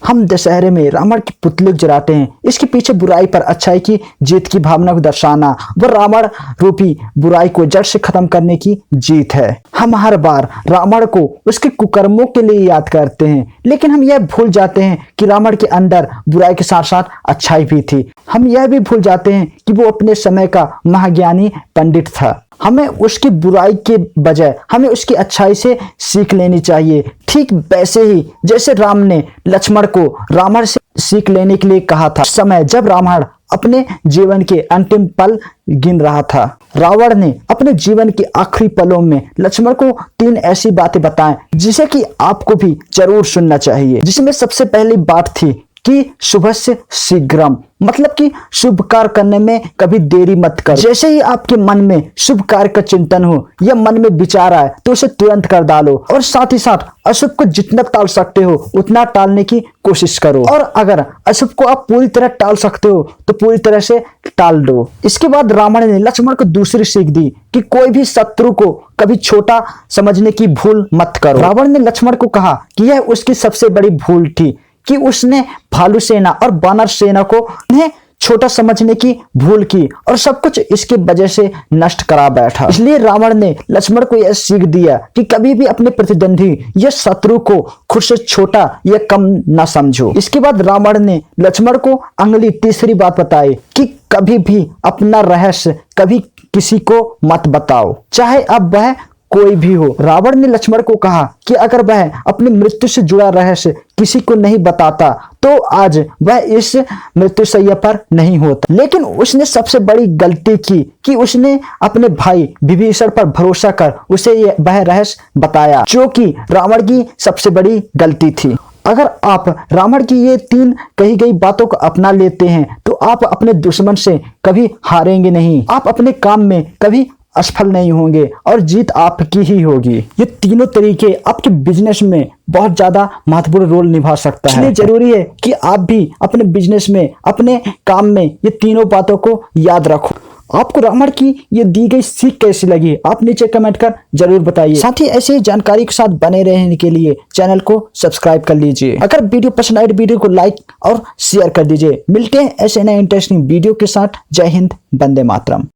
हम दशहरे में रावण के पुतले जलाते हैं। इसके पीछे बुराई पर अच्छाई की जीत की भावना को दर्शाना व रावण रूपी बुराई को जड़ से खत्म करने की जीत है। हम हर बार रावण को उसके कुकर्मों के लिए याद करते हैं, लेकिन हम यह भूल जाते हैं कि रावण के अंदर बुराई के साथ साथ अच्छाई भी थी। हम यह भी भूल जाते हैं कि वो अपने समय का महाज्ञानी पंडित था। हमें उसकी बुराई के बजाय हमें उसकी अच्छाई से सीख लेनी चाहिए। ठीक वैसे ही जैसे राम ने लक्ष्मण को रावण से सीख लेने के लिए कहा था। समय जब रावण अपने जीवन के अंतिम पल गिन रहा था, रावण ने अपने जीवन के आखिरी पलों में लक्ष्मण को 3 ऐसी बातें बताएं जिसे कि आपको भी जरूर सुनना चाहिए। जिसमें सबसे पहली बात थी कि शुभ से शीघ्रम, मतलब कि शुभ कार्य करने में कभी देरी मत कर। जैसे ही आपके मन में शुभ कार्य का चिंतन हो या मन में विचार आए तो उसे तुरंत कर डालो, और साथ ही साथ अशुभ को जितना टाल सकते हो उतना टालने की कोशिश करो। और अगर अशुभ को आप पूरी तरह टाल सकते हो तो पूरी तरह से टाल दो। इसके बाद रावण ने लक्ष्मण को दूसरी सीख दी कि कोई भी शत्रु को कभी छोटा समझने की भूल मत करो। रावण ने लक्ष्मण को कहा कि यह उसकी सबसे बड़ी भूल थी कि उसने भालू सेना और बानर सेना को उन्हें छोटा समझने की भूल की और सब कुछ इसके वजह से नष्ट करा बैठा। इसलिए रावण ने लक्ष्मण को यह सीख दिया कि कभी भी अपने प्रतिद्वंदी या शत्रु को खुद से छोटा या कम न समझो। इसके बाद रावण ने लक्ष्मण को अगली तीसरी बात बताई कि कभी भी अपना रहस्य कभी किसी को मत बताओ, चाहे अब वह कोई भी हो। रावण ने लक्ष्मण को कहा कि अगर वह अपनी मृत्यु से जुड़ा रहस्य किसी को नहीं बताता तो आज वह इस मृत्युशैया पर नहीं होता। लेकिन उसने सबसे बड़ी गलती की कि उसने अपने भाई विभीषण पर भरोसा कर उसे वह रहस्य बताया, जो कि रावण की सबसे बड़ी गलती थी। अगर आप रावण की ये 3 कही गई बातों को अपना लेते हैं तो आप अपने दुश्मन से कभी हारेंगे नहीं, आप अपने काम में कभी असफल नहीं होंगे और जीत आपकी ही होगी। ये तीनों तरीके आपके बिजनेस में बहुत ज्यादा महत्वपूर्ण रोल निभा सकता है। इसलिए जरूरी है कि आप भी अपने बिजनेस में, अपने काम में ये तीनों बातों को याद रखो। आपको रावण की ये दी गई सीख कैसी लगी आप नीचे कमेंट कर जरूर बताइए। साथ ही ऐसी जानकारी के साथ बने रहने के लिए चैनल को सब्सक्राइब कर लीजिए। अगर वीडियो पसंद आए तो वीडियो को लाइक और शेयर कर दीजिए। मिलते हैं ऐसे नए इंटरेस्टिंग वीडियो के साथ। जय हिंद, वंदे मातरम।